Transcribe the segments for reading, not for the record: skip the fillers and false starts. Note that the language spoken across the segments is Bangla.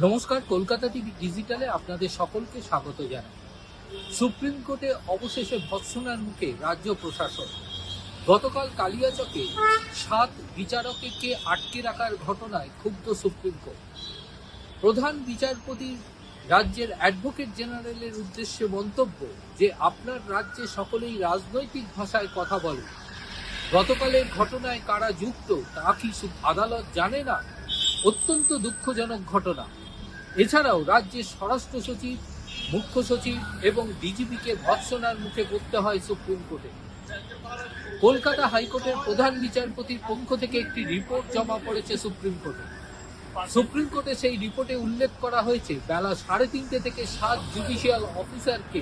নমস্কার, কলকাতা টিভি ডিজিটালে আপনাদের সকলকে স্বাগত জানাই। সুপ্রিম কোর্টে অবশেষে ভৎসনার মুখে রাজ্য প্রশাসন। গতকাল কালিয়াচকে 7 বিচারককে আটকে রাখার ঘটনায় ক্ষুব্ধ সুপ্রিম কোর্ট। প্রধান বিচারপতি রাজ্যের অ্যাডভোকেট জেনারেলের উদ্দেশ্যে মন্তব্য যে আপনার রাজ্যে সকলেই রাজনৈতিক ভাষায় কথা বলে। গতকালের ঘটনায় কারা যুক্ত তা কি আদালত জানে না? অত্যন্ত দুঃখজনক ঘটনা। এছাড়াও রাজ্যের স্বরাষ্ট্র সচিব, মুখ্য সচিব এবং ডিজিপিকে ভৎসনার মুখে পড়তে হয় সুপ্রিম কোর্টে। কলকাতা হাইকোর্টের প্রধান বিচারপতির পক্ষ থেকে একটি রিপোর্ট জমা পড়েছে সুপ্রিম কোর্টে। সুপ্রিম কোর্টে সেই রিপোর্টে উল্লেখ করা হয়েছে বেলা 3:30 থেকে 7 জুডিশিয়াল অফিসারকে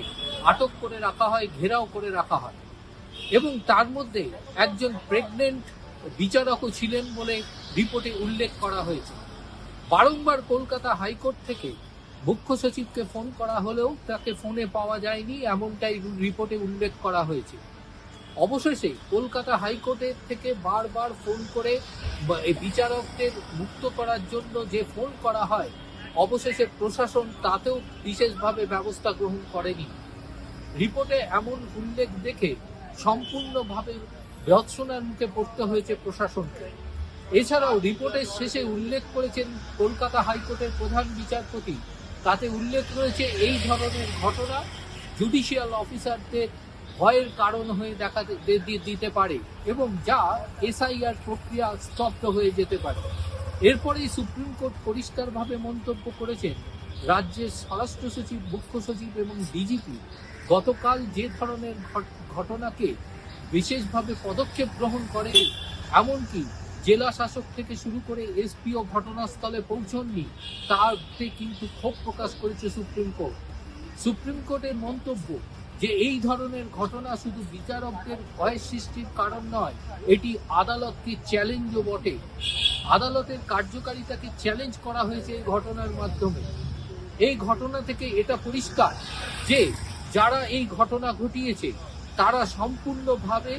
আটক করে রাখা হয়, ঘেরাও করে রাখা হয় এবং তার মধ্যে একজন প্রেগনেন্ট বিচারকও ছিলেন বলে রিপোর্টে উল্লেখ করা হয়েছে। বারংবার কলকাতা হাইকোর্ট থেকে মুখ্য সচিবকে ফোন করা হলেও তাকে ফোনে পাওয়া যায়নি, এমনটাই রিপোর্টে উল্লেখ করা হয়েছে। অবশেষে কলকাতা হাইকোর্টের থেকে বারবার ফোন করে বিচারকদের মুক্ত করার জন্য যে ফোন করা হয়, অবশেষে প্রশাসন তাতেও বিশেষভাবে ব্যবস্থা গ্রহণ করেনি। রিপোর্টে এমন উল্লেখ দেখে সম্পূর্ণভাবে ভৎসনার মুখে পড়তে হয়েছে প্রশাসনকে। এছাড়াও রিপোর্টের শেষে উল্লেখ করেছেন কলকাতা হাইকোর্টের প্রধান বিচারপতি, তাতে উল্লেখ রয়েছে এই ধরনের ঘটনা জুডিশিয়াল অফিসারদের ভয়ের কারণ হয়ে দিতে পারে এবং যা এসআইআর প্রক্রিয়া স্তব্ধ হয়ে যেতে পারে। এরপরেই সুপ্রিম কোর্ট পরিষ্কারভাবে মন্তব্য করেছেন রাজ্যের স্বরাষ্ট্র সচিব, মুখ্য সচিব এবং ডিজিপি গতকাল যে ধরনের ঘটনাকে বিশেষভাবে পদক্ষেপ গ্রহণ করে, এমনকি জেলা শাসক থেকে শুরু করে এসপিও ঘটনাস্থলে পৌঁছননি, তাতে কিন্তু ক্ষোভ প্রকাশ করেছে সুপ্রিম কোর্ট। সুপ্রিম কোর্টের মন্তব্য যে এই ধরনের ঘটনা শুধু বিচারকদের ভয় সৃষ্টির কারণ নয়, এটি আদালতকে চ্যালেঞ্জও বটে। আদালতের কার্যকারিতাকে চ্যালেঞ্জ করা হয়েছে এই ঘটনার মাধ্যমে। এই ঘটনা থেকে এটা পরিষ্কার যে যারা এই ঘটনা ঘটিয়েছে তারা সম্পূর্ণভাবে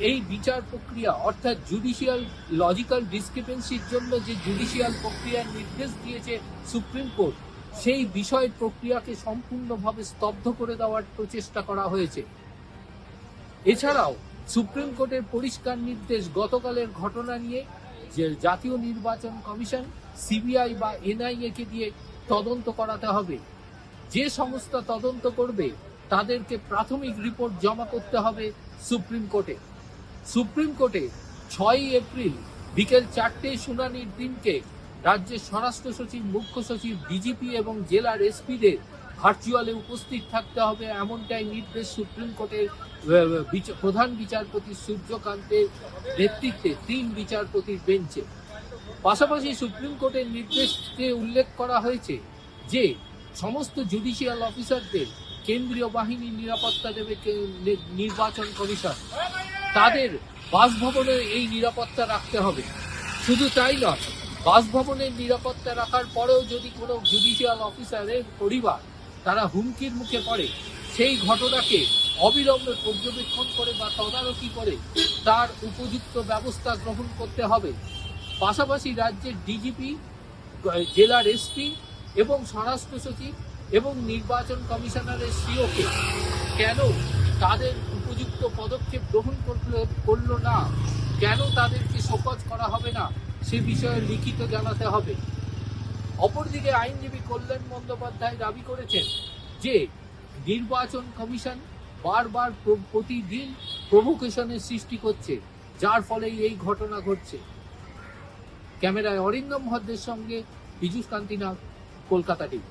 এই বিচার প্রক্রিয়া অর্থাৎ জুডিশিয়াল লজিক্যাল ডিসক্রিপেন্সির জন্য যে জুডিশিয়াল প্রক্রিয়ার নির্দেশ দিয়েছে সুপ্রিম কোর্ট, সেই বিষয় প্রক্রিয়াকে সম্পূর্ণভাবে স্তব্ধ করে দেওয়ার প্রচেষ্টা করা হয়েছে। এছাড়াও সুপ্রিম কোর্টের পরিষ্কার নির্দেশ গতকালের ঘটনা নিয়ে যে জাতীয় নির্বাচন কমিশন, সিবিআই বা এনআইএ কে দিয়ে তদন্ত করাতে হবে। যে সংস্থা তদন্ত করবে তাদেরকে প্রাথমিক রিপোর্ট জমা করতে হবে সুপ্রিম কোর্টে। সুপ্রিম কোর্টে 6 এপ্রিল বিকেল 4টেয় শুনানির দিনকে রাজ্যের স্বরাষ্ট্র সচিব, মুখ্য সচিব, ডিজিপি এবং জেলার এসপিদের ভার্চুয়ালে উপস্থিত থাকতে হবে, এমনটাই নির্দেশ সুপ্রিম কোর্টের প্রধান বিচারপতি সূর্যকান্তের নেতৃত্বে 3 বিচারপতির বেঞ্চে। পাশাপাশি সুপ্রিম কোর্টের নির্দেশে উল্লেখ করা হয়েছে যে সমস্ত জুডিশিয়াল অফিসারদের কেন্দ্রীয় বাহিনী নিরাপত্তা দেবে নির্বাচন কমিশন। তাদের বাসভবনে এই নিরাপত্তা রাখতে হবে। শুধু তাই নয়, বাসভবনের নিরাপত্তা রাখার পরেও যদি কোনো জুডিশিয়াল অফিসারের পরিবার তারা হুমকির মুখে পড়ে, সেই ঘটনাকে অবিলম্বে পর্যবেক্ষণ করে বা তদারকি করে তার উপযুক্ত ব্যবস্থা গ্রহণ করতে হবে। পাশাপাশি রাজ্যের ডিজিপি, জেলার এসপি এবং স্বরাষ্ট্র সচিব এবং নির্বাচন কমিশনারের সিওকে কেন তাদের উপযুক্ত পদক্ষেপ গ্রহণ করলো না, কেন তাদেরকে শোকজ করা হবে না, সে বিষয়ে লিখিত জানাতে হবে। অপরদিকে আইনজীবী কল্যাণ বন্দ্যোপাধ্যায় দাবি করেছেন যে নির্বাচন কমিশন বারবার প্রতিদিন প্রভোকেশনের সৃষ্টি করছে, যার ফলে এই ঘটনা ঘটছে। ক্যামেরায় অরিন্দম ভদ্রের সঙ্গে পীযূষ কান্তি নাগ, কলকাতা টিভি।